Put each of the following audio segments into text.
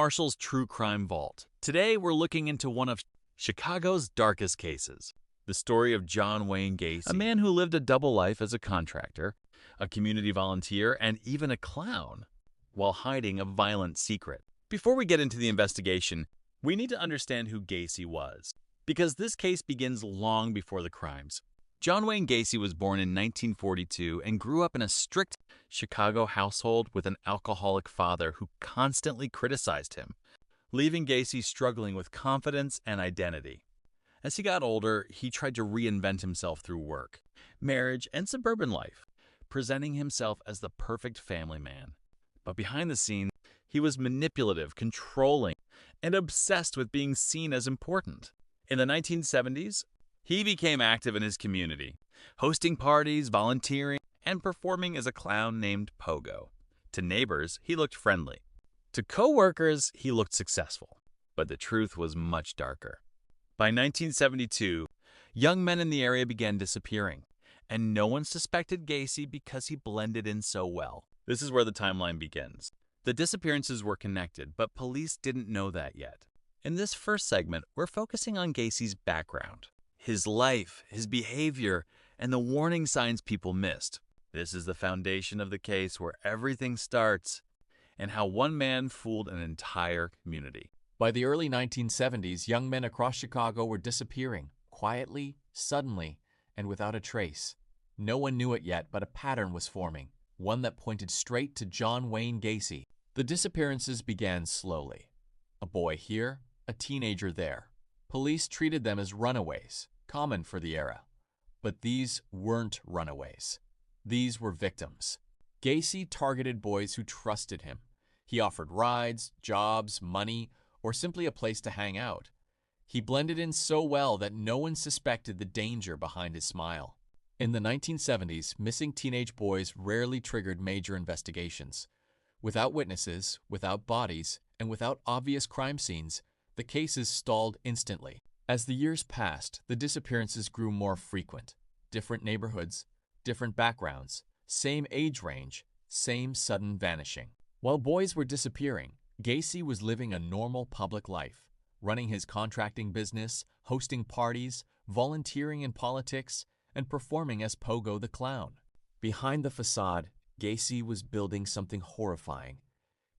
Marshall's True Crime Vault. Today we're looking into one of Chicago's darkest cases, the story of John Wayne Gacy, a man who lived a double life as a contractor, a community volunteer, and even a clown, while hiding a violent secret. Before we get into the investigation, we need to understand who Gacy was, because this case begins long before the crimes. John Wayne Gacy was born in 1942 and grew up in a strict Chicago household with an alcoholic father who constantly criticized him, leaving Gacy struggling with confidence and identity. As he got older, he tried to reinvent himself through work, marriage, and suburban life, presenting himself as the perfect family man. But behind the scenes, he was manipulative, controlling, and obsessed with being seen as important. In the 1970s, he became active in his community, hosting parties, volunteering, and performing as a clown named Pogo. To neighbors, he looked friendly. To co-workers, he looked successful. But the truth was much darker. By 1972, young men in the area began disappearing, and no one suspected Gacy because he blended in so well. This is where the timeline begins. The disappearances were connected, but police didn't know that yet. In this first segment, we're focusing on Gacy's background, his life, his behavior, and the warning signs people missed. This is the foundation of the case where everything starts, and how one man fooled an entire community. By the early 1970s, young men across Chicago were disappearing, quietly, suddenly, and without a trace. No one knew it yet, but a pattern was forming, one that pointed straight to John Wayne Gacy. The disappearances began slowly. A boy here, a teenager there. Police treated them as runaways, common for the era. But these weren't runaways. These were victims. Gacy targeted boys who trusted him. He offered rides, jobs, money, or simply a place to hang out. He blended in so well that no one suspected the danger behind his smile. In the 1970s, missing teenage boys rarely triggered major investigations. Without witnesses, without bodies, and without obvious crime scenes, the cases stalled instantly. As the years passed, the disappearances grew more frequent. Different neighborhoods, different backgrounds, same age range, same sudden vanishing. While boys were disappearing, Gacy was living a normal public life, running his contracting business, hosting parties, volunteering in politics, and performing as Pogo the Clown. Behind the facade, Gacy was building something horrifying.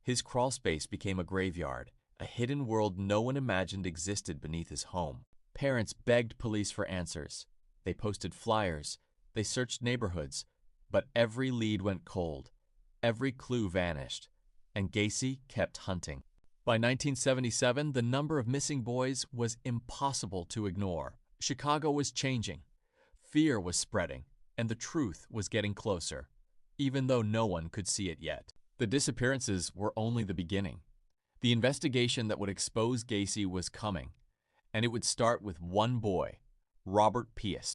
His crawlspace became a graveyard, a hidden world no one imagined existed beneath his home. Parents begged police for answers. They posted flyers. They searched neighborhoods. But every lead went cold. Every clue vanished. And Gacy kept hunting. By 1977, the number of missing boys was impossible to ignore. Chicago was changing. Fear was spreading. And the truth was getting closer, even though no one could see it yet. The disappearances were only the beginning. The investigation that would expose Gacy was coming, and it would start with one boy, Robert Piest.